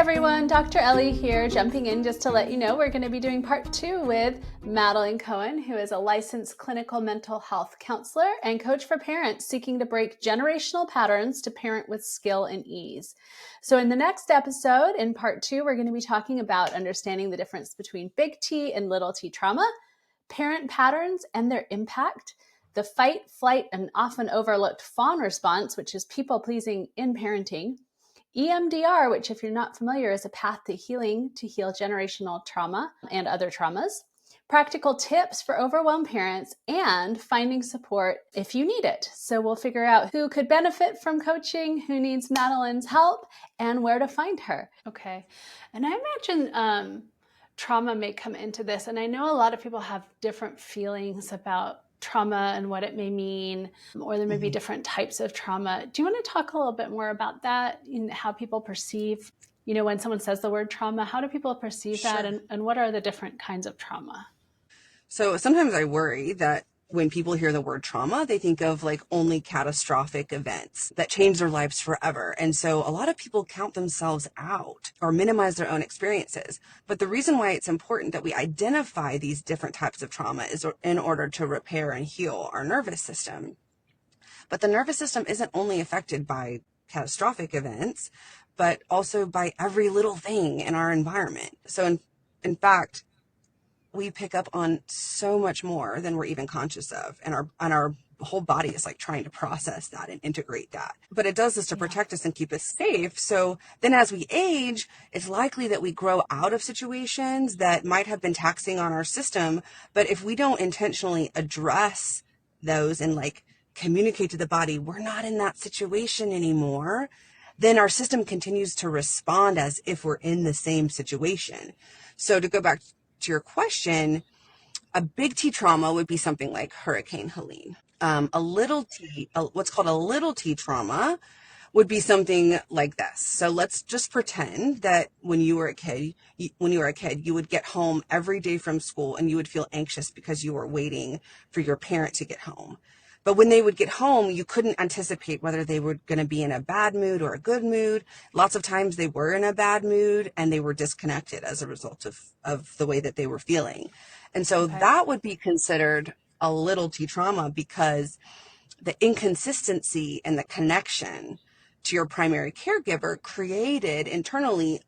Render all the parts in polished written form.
everyone, Dr. Ellie here, jumping in just to let you know we're going to be doing part 2 with Madeline Cohen, who is a licensed clinical mental health counselor and coach for parents seeking to break generational patterns to parent with skill and ease. So in the next episode, in part 2, we're going to be talking about understanding the difference between big T and little t trauma, parent patterns and their impact, the fight, flight, and often overlooked fawn response, which is people-pleasing in parenting, EMDR, which if you're not familiar is a path to healing to heal generational trauma and other traumas, practical tips for overwhelmed parents, and finding support if you need it. So we'll figure out who could benefit from coaching, who needs Madeline's help, and where to find her. Okay. And I imagine trauma may come into this. And I know a lot of people have different feelings about trauma and what it may mean, or there may be different types of trauma. Do you want to talk a little bit more about that and how people perceive, when someone says the word trauma, how do people perceive that and what are the different kinds of trauma? So sometimes I worry that when people hear the word trauma, they think of like only catastrophic events that change their lives forever. And so a lot of people count themselves out or minimize their own experiences. But the reason why it's important that we identify these different types of trauma is in order to repair and heal our nervous system. But the nervous system isn't only affected by catastrophic events, but also by every little thing in our environment. So in fact, we pick up on so much more than we're even conscious of. And our whole body is like trying to process that and integrate that. But it does this to protect us and keep us safe. So then as we age, it's likely that we grow out of situations that might have been taxing on our system. But if we don't intentionally address those and like communicate to the body, we're not in that situation anymore, then our system continues to respond as if we're in the same situation. So to go back to your question, a big T trauma would be something like Hurricane Helene. A little T, what's called a little T trauma would be something like this. So let's just pretend that when you were a kid, you would get home every day from school and you would feel anxious because you were waiting for your parent to get home. But when they would get home, you couldn't anticipate whether they were going to be in a bad mood or a good mood. Lots of times they were in a bad mood and they were disconnected as a result of the way that they were feeling. And so that would be considered a little T trauma because the inconsistency and the connection to your primary caregiver created internally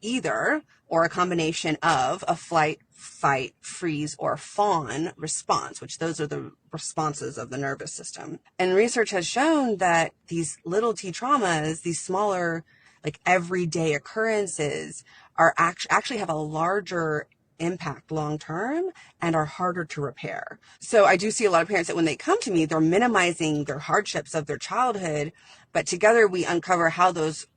either or a combination of a flight, fight, freeze, or fawn response, which those are the responses of the nervous system. And research has shown that these little T traumas, these smaller, like everyday occurrences, are actually have a larger impact long-term and are harder to repair. So I do see a lot of parents that when they come to me, they're minimizing their hardships of their childhood, but together we uncover how those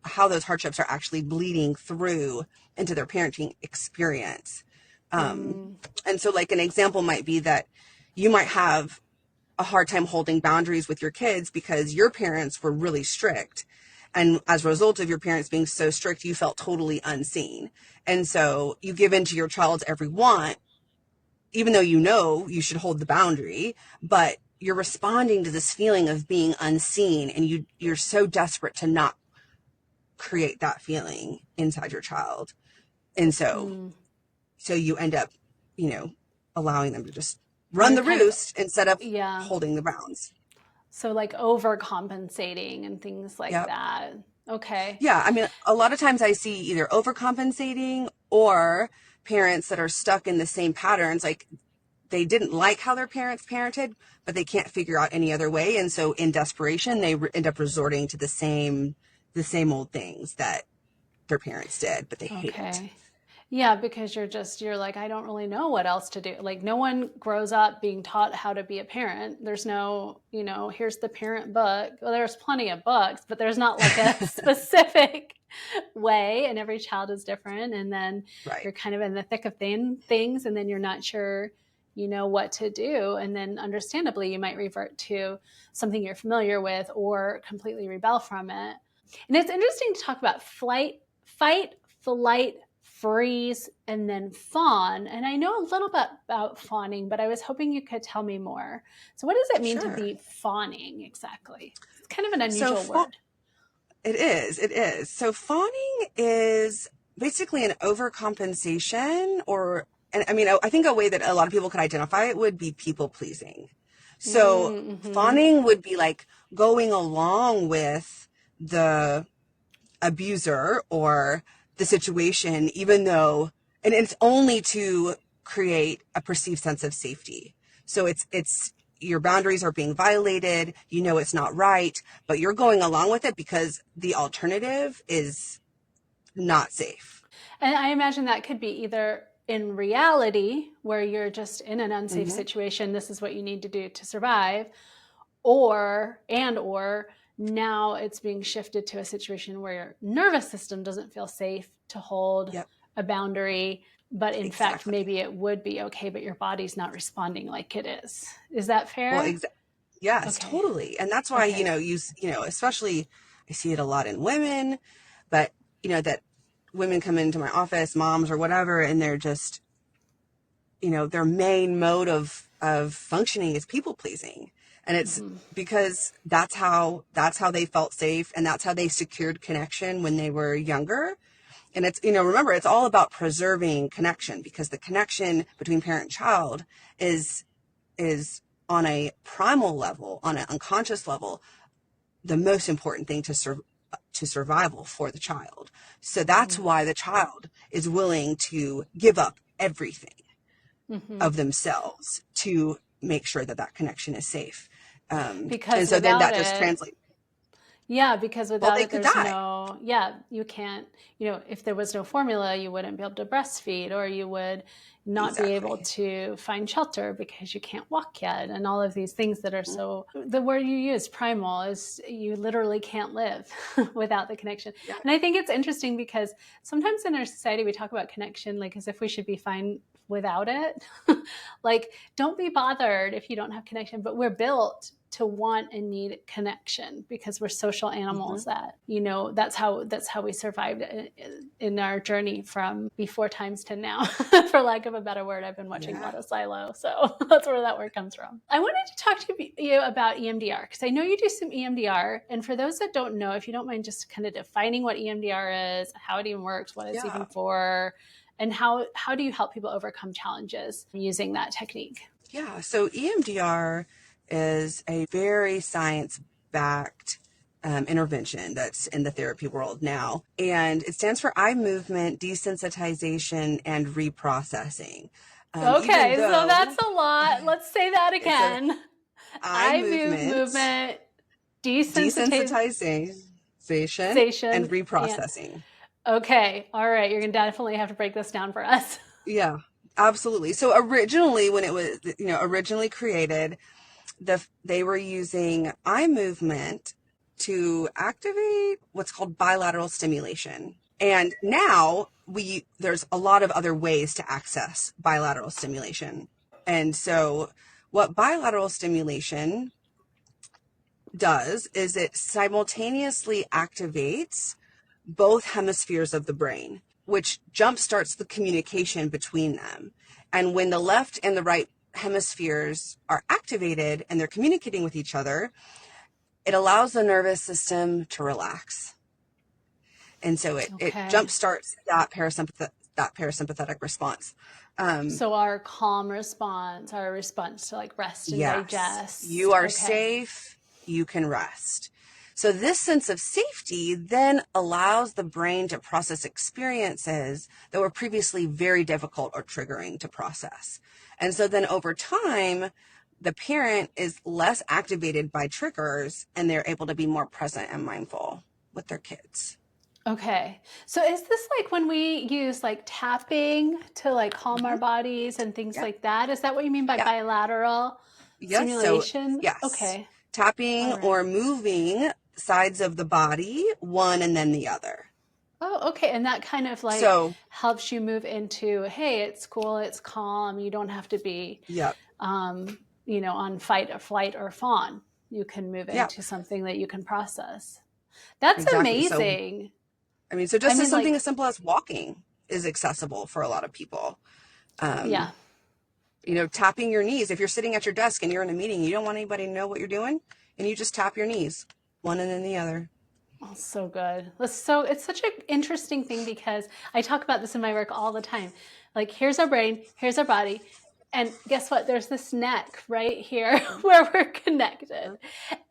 hardships are actually bleeding through into their parenting experience. And so like an example might be that you might have a hard time holding boundaries with your kids because your parents were really strict. And as a result of your parents being so strict, you felt totally unseen. And so you give in to your child's every want, even though you know you should hold the boundary, but you're responding to this feeling of being unseen. And you're so desperate to not create that feeling inside your child. And so you end up, allowing them to just run the roost instead of holding the bounds. So like overcompensating and things like that. Okay. Yeah. I mean, a lot of times I see either overcompensating or parents that are stuck in the same patterns. Like they didn't like how their parents parented, but they can't figure out any other way. And so in desperation, they end up resorting to the same old things that their parents did, but they hate it. Yeah, because you're like, I don't really know what else to do. Like no one grows up being taught how to be a parent. There's no, here's the parent book. Well, there's plenty of books, but there's not like a specific way, and every child is different. And then you're kind of in the thick of things, and then you're not sure, what to do. And then understandably, you might revert to something you're familiar with or completely rebel from it. And it's interesting to talk about fight, flight, freeze, and then fawn. And I know a little bit about fawning, but I was hoping you could tell me more. So what does it mean to be fawning exactly? It's kind of an unusual word. It is. It is. So fawning is basically an overcompensation and I mean, I think a way that a lot of people could identify it would be people pleasing. So Mm-hmm. fawning would be like going along with the abuser or the situation, even though, and it's only to create a perceived sense of safety. So it's your boundaries are being violated, you know it's not right, but you're going along with it because the alternative is not safe. And I imagine that could be either in reality, where you're just in an unsafe Mm-hmm. situation, this is what you need to do to survive, or now it's being shifted to a situation where your nervous system doesn't feel safe to hold Yep, a boundary, but in fact exactly. maybe it would be okay, but your body's not responding like it is that Well, fair? yes, Okay. totally. And that's why, Okay. especially I see it a lot in women, but that women come into my office, moms or whatever, and they're just, their main mode of functioning is people pleasing. And it's Mm-hmm. because that's how they felt safe, and that's how they secured connection when they were younger. And it's, remember, it's all about preserving connection, because the connection between parent and child is on a primal level, on an unconscious level, the most important thing to survival for the child. So that's Mm-hmm. why the child is willing to give up everything Mm-hmm. of themselves to make sure that that connection is safe. And Because so then without that just it, translates. yeah, because Well, without they it, could there's die. no, yeah, you can't, if there was no formula, you wouldn't be able to breastfeed, or you would not be able Exactly. to find shelter because you can't walk yet. And all of these things that are so, the word you use, primal, is you literally can't live without the connection. Yeah. And I think it's interesting because sometimes in our society, we talk about connection like as if we should be fine without it. Like, don't be bothered if you don't have connection, but we're built to want and need connection because we're social Mm-hmm. animals. That that's how we survived in our journey from before times to now. For lack of a better word, I've been watching a Yeah. lot of Silo, so that's where that word comes from. I wanted to talk to you about EMDR because I know you do some EMDR, and for those that don't know, if you don't mind just kind of defining what EMDR is, how it even works, what it's Yeah. even for, and how do you help people overcome challenges using that technique? Yeah. So EMDR is a very science-backed intervention that's in the therapy world now. And it stands for eye movement desensitization and reprocessing. Even Okay, so though that's a lot. Let's say that it's a again. eye Eye movement movement, desensitization, desensitization and and reprocessing. okay. All right, you're gonna definitely have to break this down for us. Yeah, absolutely. So originally, when it was, originally created, they were using eye movement to activate what's called bilateral stimulation. And now there's a lot of other ways to access bilateral stimulation. And so what bilateral stimulation does is it simultaneously activates both hemispheres of the brain, which jumpstarts the communication between them. And when the left and the right hemispheres are activated and they're communicating with each other, it allows the nervous system to relax. And so it Okay. jumpstarts that parasympathetic response. Um, So our calm response, our response to like rest and yes, you digest. are Okay. safe, you can rest. So this sense of safety then allows the brain to process experiences that were previously very difficult or triggering to process. And so then over time, the parent is less activated by triggers and they're able to be more present and mindful with their kids. Okay. So is this like when we use like tapping to like calm our Mm-hmm. bodies and things Yep. like that? Is that what you mean by Yep. bilateral Yes. So stimulation? yes, Okay. tapping All or right. moving sides of the body, one and then the other. Oh, okay. And that kind of like So, helps you move into, hey, it's cool, it's calm. You don't have to be, yep, on fight or flight or fawn. You can move yep, into something that you can process. That's exactly. So, amazing. so I just as mean, something like, as simple as walking is accessible for a lot of people. yeah. Um, tapping your knees. If you're sitting at your desk and you're in a meeting, you don't want anybody to know what you're doing, and you just tap your knees, one and then the other. Oh, so good. It's such an interesting thing because I talk about this in my work all the time. Like, here's our brain, here's our body, and guess what? There's this neck right here where we're connected.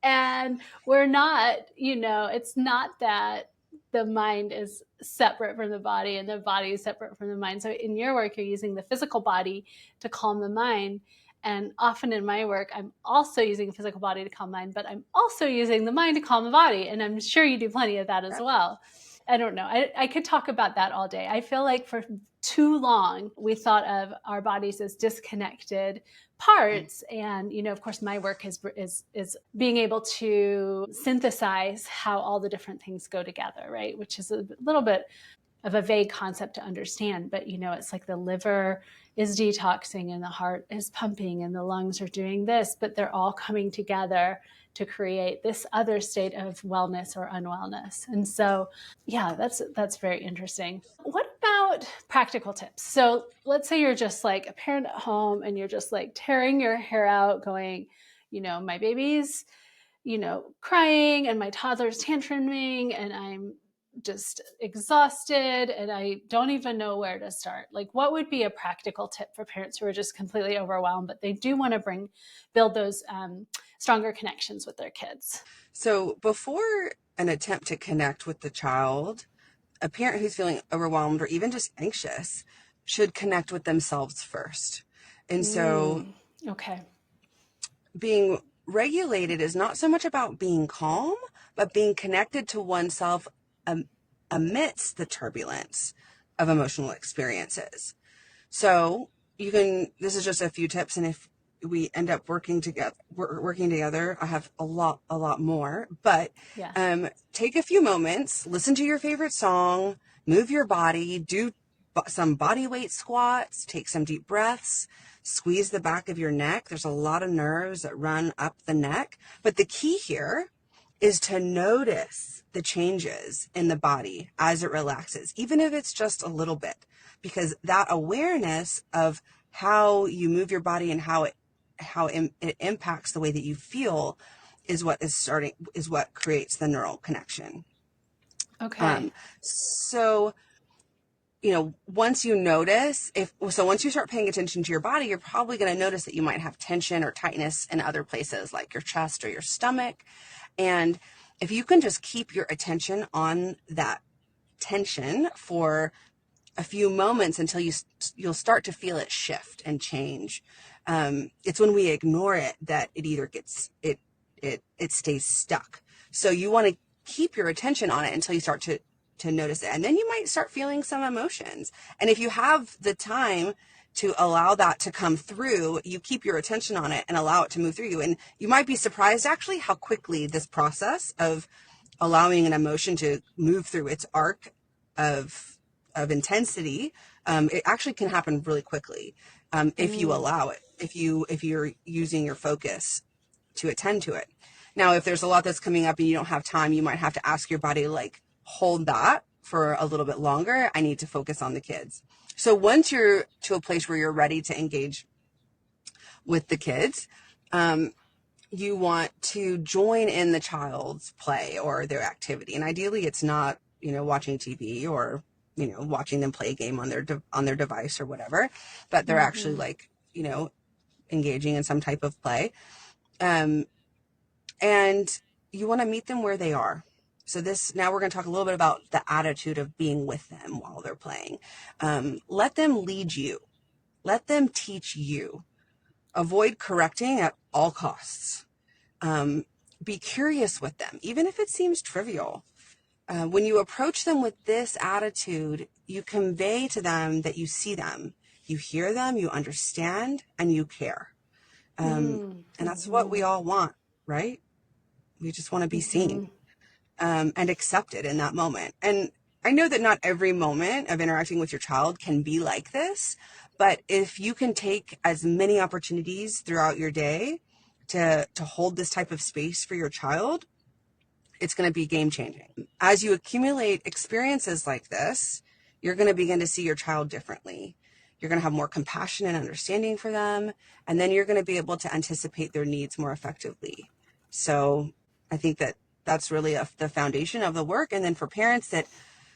And we're not, it's not that the mind is separate from the body and the body is separate from the mind. So in your work, you're using the physical body to calm the mind. And often in my work, I'm also using the physical body to calm mind, but I'm also using the mind to calm the body. And I'm sure you do plenty of that as well. I don't know. I could talk about that all day. I feel like for too long, we thought of our bodies as disconnected parts. And, of course, my work is being able to synthesize how all the different things go together, right? Which is a little bit of a vague concept to understand, but it's like the liver is detoxing and the heart is pumping and the lungs are doing this, but they're all coming together to create this other state of wellness or unwellness. And so, yeah, that's very interesting. What about practical tips? So let's say you're just like a parent at home and you're just like tearing your hair out going, my baby's, crying and my toddler's tantruming and I'm just exhausted and I don't even know where to start. Like, what would be a practical tip for parents who are just completely overwhelmed, but they do want to build those stronger connections with their kids? So before an attempt to connect with the child, a parent who's feeling overwhelmed or even just anxious should connect with themselves first. And so Okay. being regulated is not so much about being calm, but being connected to oneself amidst the turbulence of emotional experiences. So this is just a few tips. And if we end up working together, I have a lot more, but Yeah. take a few moments, listen to your favorite song, move your body, do some body weight squats, take some deep breaths, squeeze the back of your neck. There's a lot of nerves that run up the neck, but the key here is to notice the changes in the body as it relaxes, even if it's just a little bit, because that awareness of how you move your body and how it impacts the way that you feel is what creates the neural connection. Okay. So, once you start paying attention to your body, you're probably going to notice that you might have tension or tightness in other places like your chest or your stomach. And if you can just keep your attention on that tension for a few moments until you'll start to feel it shift and change. It's when we ignore it that it either it stays stuck. So you want to keep your attention on it until you start to notice it. And then you might start feeling some emotions. And if you have the time to allow that to come through, you keep your attention on it and allow it to move through you. And you might be surprised actually how quickly this process of allowing an emotion to move through its arc of intensity, it actually can happen really quickly if you allow it, if you're using your focus to attend to it. Now, if there's a lot that's coming up and you don't have time, you might have to ask your body, like, hold that for a little bit longer. I need to focus on the kids. So once you're to a place where you're ready to engage with the kids, you want to join in the child's play or their activity. And ideally it's not, watching TV or, watching them play a game on their device or whatever, but they're actually like, engaging in some type of play. And you want to meet them where they are. So now we're going to talk a little bit about the attitude of being with them while they're playing. Let them lead you. Let them teach you. Avoid correcting at all costs. Be curious with them, even if it seems trivial. When you approach them with this attitude, you convey to them that you see them, you hear them, you understand, and you care. And that's what we all want, right? We just want to be seen and accepted in that moment. And I know that not every moment of interacting with your child can be like this, but if you can take as many opportunities throughout your day to hold this type of space for your child, it's going to be game changing. As you accumulate experiences like this, you're going to begin to see your child differently. You're going to have more compassion and understanding for them, and then you're going to be able to anticipate their needs more effectively. So I think that that's really the foundation of the work. And then for parents that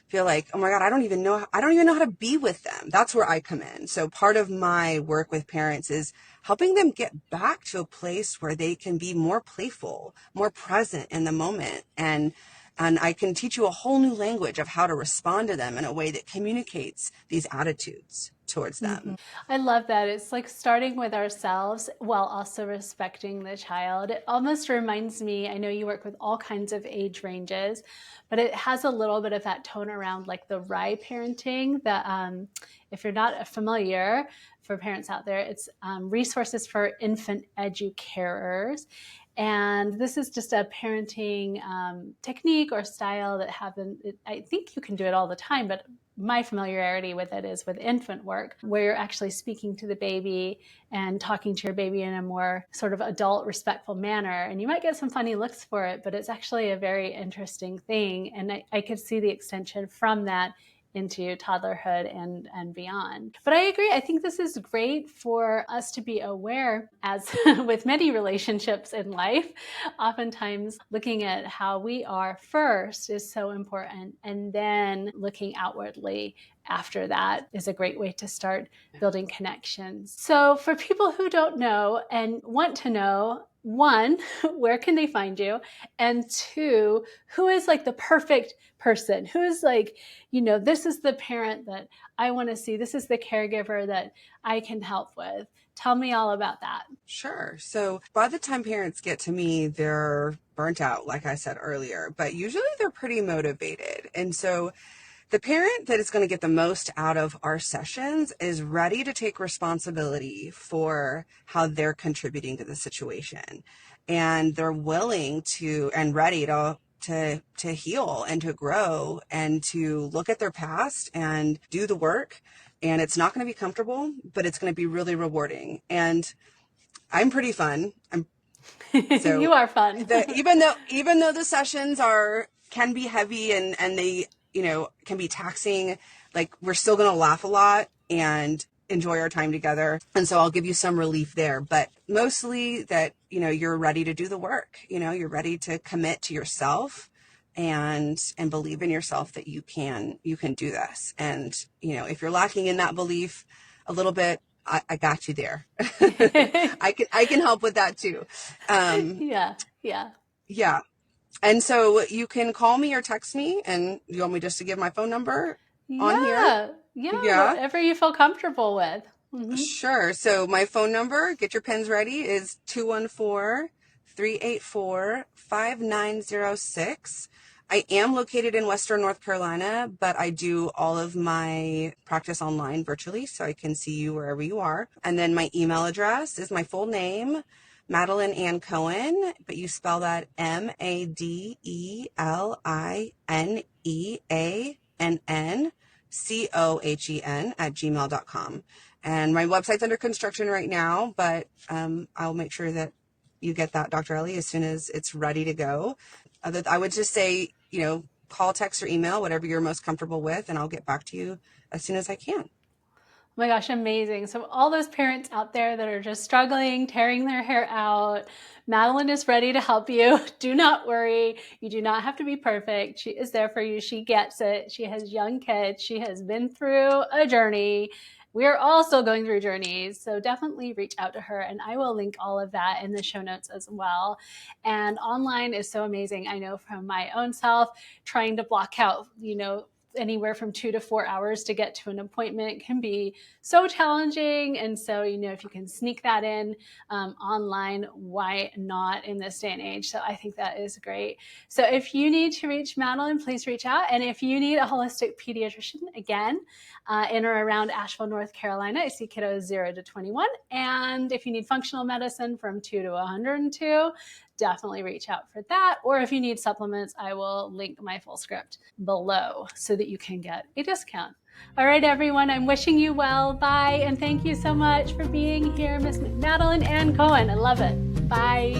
feel like, oh my God, I don't even know how to be with them, that's where I come in. So part of my work with parents is helping them get back to a place where they can be more playful, more present in the moment. And I can teach you a whole new language of how to respond to them in a way that communicates these attitudes towards them. I love that. It's like starting with ourselves while also respecting the child. It almost reminds me, I know you work with all kinds of age ranges, but it has a little bit of that tone around like the RIE parenting that if you're not familiar, for parents out there, it's resources for infant educators. And this is just a parenting technique or style that I think you can do it all the time, but my familiarity with it is with infant work, where you're actually speaking to the baby and talking to your baby in a more sort of adult, respectful manner. And you might get some funny looks for it, but it's actually a very interesting thing. And I could see the extension from that into toddlerhood and beyond. But I agree. I think this is great for us to be aware, as with many relationships in life, oftentimes looking at how we are first is so important. And then looking outwardly after that is a great way to start building connections. So for people who don't know and want to know, one, where can they find you? And two, who is like the perfect person? Who is like, this is the parent that I want to see. This is the caregiver that I can help with. Tell me all about that. Sure. So by the time parents get to me, they're burnt out, like I said earlier, but usually they're pretty motivated. And so the parent that is going to get the most out of our sessions is ready to take responsibility for how they're contributing to the situation. And they're willing to and ready to heal and to grow and to look at their past and do the work. And it's not going to be comfortable, but it's going to be really rewarding. And I'm pretty fun. So you are fun. Even though the sessions can be heavy and they can be taxing, like we're still going to laugh a lot and enjoy our time together. And so I'll give you some relief there, but mostly that, you're ready to do the work, you're ready to commit to yourself and believe in yourself that you can do this. And, if you're lacking in that belief a little bit, I got you there. I can help with that too. Yeah. And so you can call me or text me, and you want me just to give my phone number on here? Yeah, whatever you feel comfortable with. Mm-hmm. Sure. So my phone number, get your pens ready, is 214-384-5906. I am located in Western North Carolina, but I do all of my practice online virtually, so I can see you wherever you are. And then my email address is my full name, Madeline Ann Cohen, but you spell that MadeLineAnNCohen @gmail.com. And my website's under construction right now, but I'll make sure that you get that, Dr. Ellie, as soon as it's ready to go. I would just say, call, text, or email, whatever you're most comfortable with, and I'll get back to you as soon as I can. Oh my gosh, amazing. So all those parents out there that are just struggling, tearing their hair out, Madeline is ready to help you. Do not worry. You do not have to be perfect. She is there for you. She gets it. She has young kids. She has been through a journey. We're all still going through journeys, so definitely reach out to her, and I will link all of that in the show notes as well. And online is so amazing. I know from my own self, trying to block out, anywhere from 2 to 4 hours to get to an appointment can be so challenging. And so, if you can sneak that in online, why not in this day and age? So I think that is great. So if you need to reach Madeline, please reach out. And if you need a holistic pediatrician, again, in or around Asheville, North Carolina, I see kiddos 0 to 21. And if you need functional medicine from 2 to 102, definitely reach out for that. Or if you need supplements, I will link my full script below so that you can get a discount. All right, everyone, I'm wishing you well. Bye. And thank you so much for being here, Miss Madeline Ann Cohen. I love it. Bye.